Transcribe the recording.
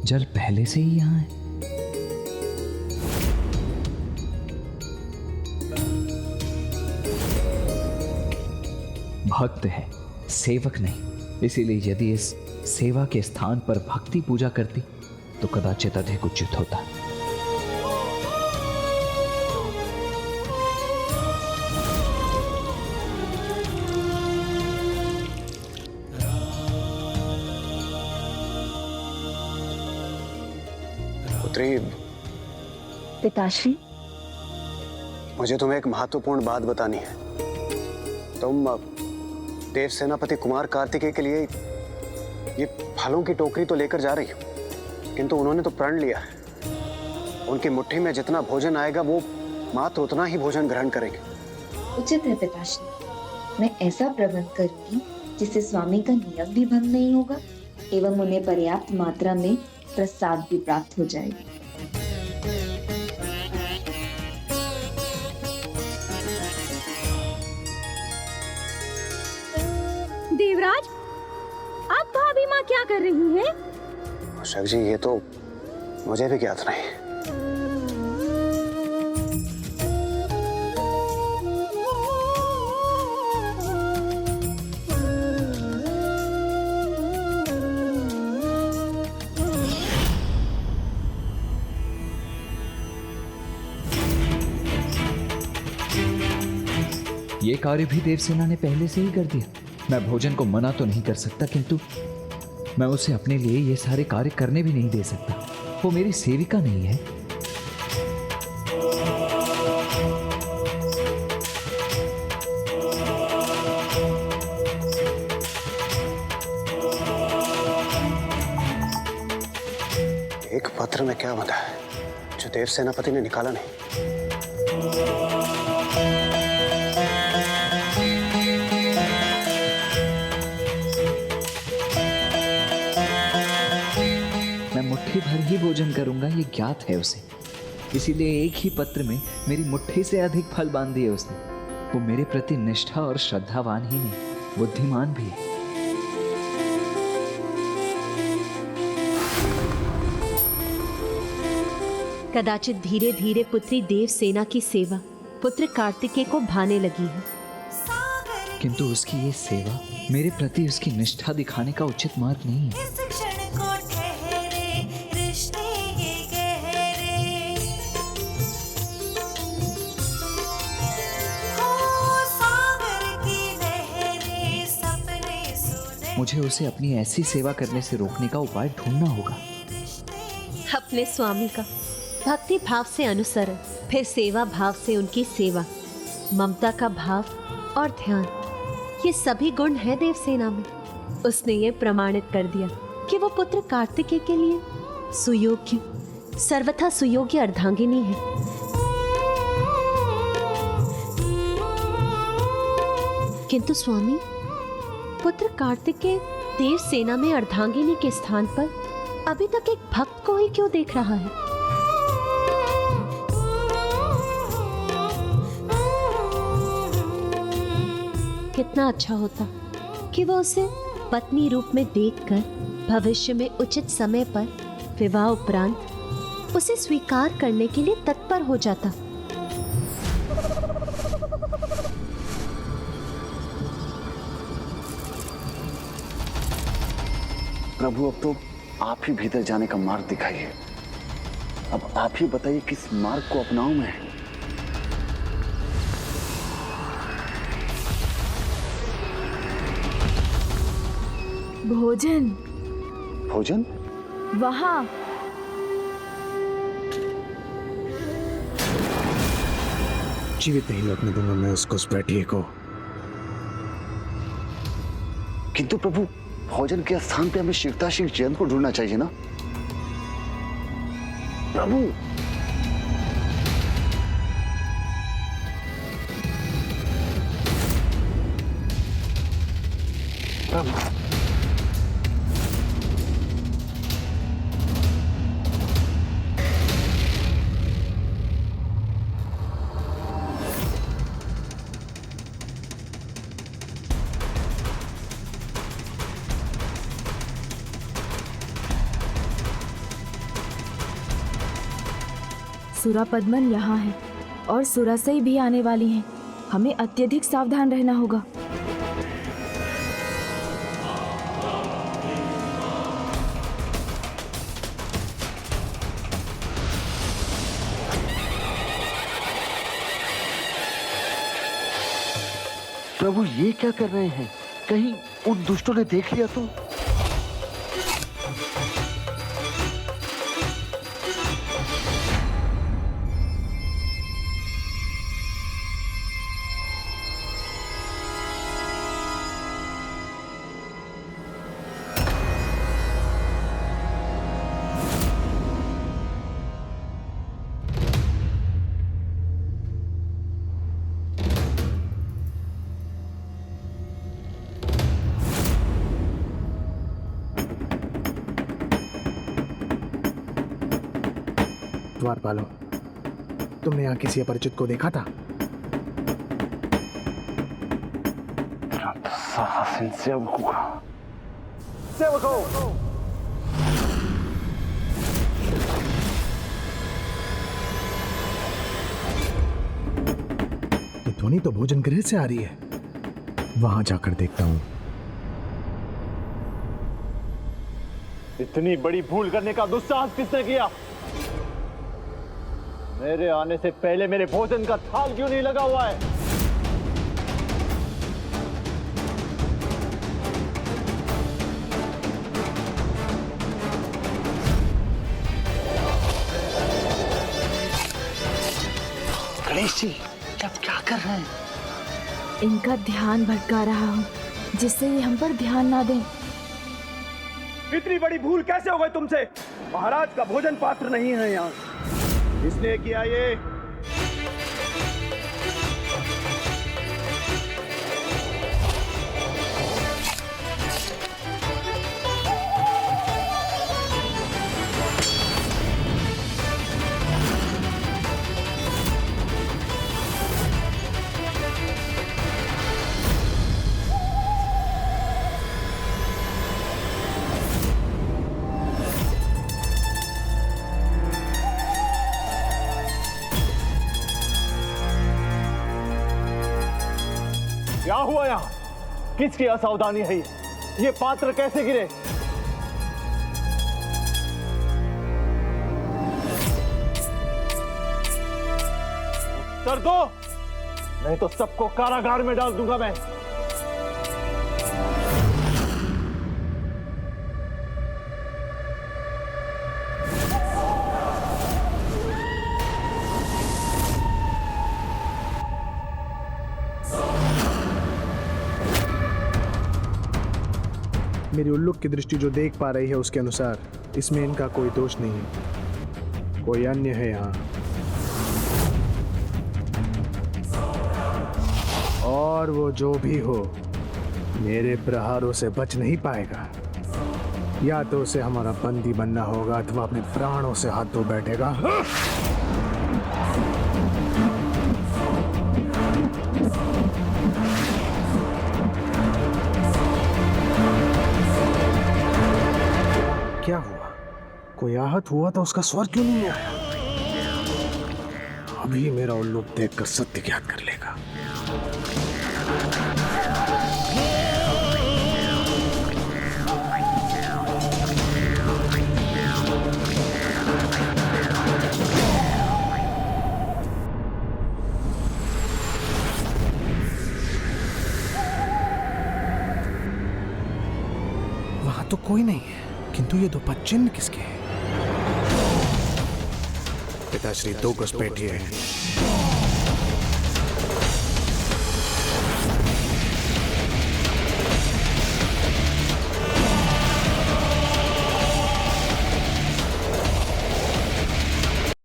जल पहले से ही यहाँ है। भक्त है, सेवक नहीं। इसीलिए यदि इस सेवा के स्थान पर भक्ति पूजा करती तो कदाचित अधिक उचित होता। पुत्री, पिताश्री, मुझे तुम्हें एक महत्वपूर्ण बात बतानी है। तुम देव सेनापति कुमार कार्तिकेय के लिए ये फलों की टोकरी तो लेकर जा रही हो, किंतु उन्होंने तो प्रण लिया है। उनकी मुट्ठी में जितना भोजन आएगा वो मात्र उतना ही भोजन ग्रहण करेंगे। उचित है पिताश्री, मैं ऐसा प्रबंध करूंगी जिससे स्वामी का नियम भी भंग नहीं होगा एवं उन्हें पर्याप्त मात्रा में प्रसाद भी प्राप्त हो जाएगी। देवराज, अब भाभी माँ क्या कर रही है? शिव जी, ये तो मुझे भी ज्ञात नहीं। ये कार्य भी देवसेना ने पहले से ही कर दिया। मैं भोजन को मना तो नहीं कर सकता, किंतु मैं उसे अपने लिए ये सारे कार्य करने भी नहीं दे सकता। वो मेरी सेविका नहीं है। एक पत्र में क्या बंधा है जो देव सेनापति ने निकाला नहीं? मुट्ठी भर ही भोजन करूंगा, ये ज्ञात है उसे। इसीलिए एक ही पत्र में मेरी मुट्ठी से अधिक फल बांध दिए उसने। वो मेरे प्रति निष्ठा और श्रद्धावान ही नहीं, बुद्धिमान भी है। कदाचित धीरे धीरे पुत्री देवसेना की सेवा पुत्र कार्तिकेय को भाने लगी है, किंतु उसकी ये सेवा मेरे प्रति उसकी निष्ठा दिखाने का उचित मार्ग नहीं है। मुझे उसे अपनी ऐसी सेवा करने से रोकने का उपाय ढूंढना होगा। अपने स्वामी का भक्ति भाव से अनुसरण, फिर सेवा भाव से उनकी सेवा, ममता का भाव और ध्यान, ये सभी गुण हैं देवसेना में। उसने ये प्रमाणित कर दिया कि वो पुत्र कार्तिकेय के लिए सुयोग्य, सर्वथा सुयोग्य अर्धांगिनी है। किंतु स्वामी, पुत्र कार्तिकेय देवसेना में अर्धांगिनी के स्थान पर अभी तक एक भक्त को ही क्यों देख रहा है? कितना अच्छा होता कि वो उसे पत्नी रूप में देखकर भविष्य में उचित समय पर विवाह उपरांत उसे स्वीकार करने के लिए तत्पर हो जाता। प्रभु, अब तो आप ही भीतर जाने का मार्ग दिखाइए। अब आप ही बताइए किस मार्ग को अपनाऊं मैं। भोजन। भोजन? वहां। जीवित नहीं लगने दूंगा मैं उसको, उस बैठिए को। किंतु प्रभु, भोजन के स्थान पे हमें शीघ्रताशीघ्र जयंत को ढूंढना चाहिए ना प्रभु। प्रभु, सुरापद्मन यहाँ है और सुरासई भी आने वाली हैं। हमें अत्यधिक सावधान रहना होगा। प्रभु ये क्या कर रहे हैं? कहीं उन दुष्टों ने देख लिया तो? द्वारपालों, तुमने यहाँ किसी अपरिचित को देखा था? ये ध्वनि तो भोजन गृह से आ रही है। वहां जाकर देखता हूँ। इतनी बड़ी भूल करने का दुस्साहस किसने किया? मेरे आने से पहले मेरे भोजन का थाल क्यों नहीं लगा हुआ है? गणेश जी, आप क्या कर रहे हैं? इनका ध्यान भटका रहा हूँ, जिससे ये हम पर ध्यान ना दें। इतनी बड़ी भूल कैसे हो गई तुमसे? महाराज का भोजन पात्र नहीं है यहाँ। किसने किया ये? क्या हुआ यहाँ? किसकी असावधानी है ये पात्र कैसे गिरे? कर दो, नहीं तो सबको कारागार में डाल दूंगा मैं। मेरी उल्लूक की दृष्टि जो देख पा रही है उसके अनुसार इसमें इनका कोई दोष नहीं है। कोई अन्य है यहाँ, और वो जो भी हो मेरे प्रहारों से बच नहीं पाएगा। या तो उसे हमारा बंदी बनना होगा अथवा अपने प्राणों से हाथ धो बैठेगा। क्या हुआ? कोई आहत हुआ तो उसका स्वर क्यों नहीं आया? अभी मेरा उल्लू देखकर सत्य ज्ञात कर लेगा। वहां तो कोई नहीं है, किंतु ये दो पच्चिन्न किसके हैं? पिताश्री दो घुसपैठिए हैं।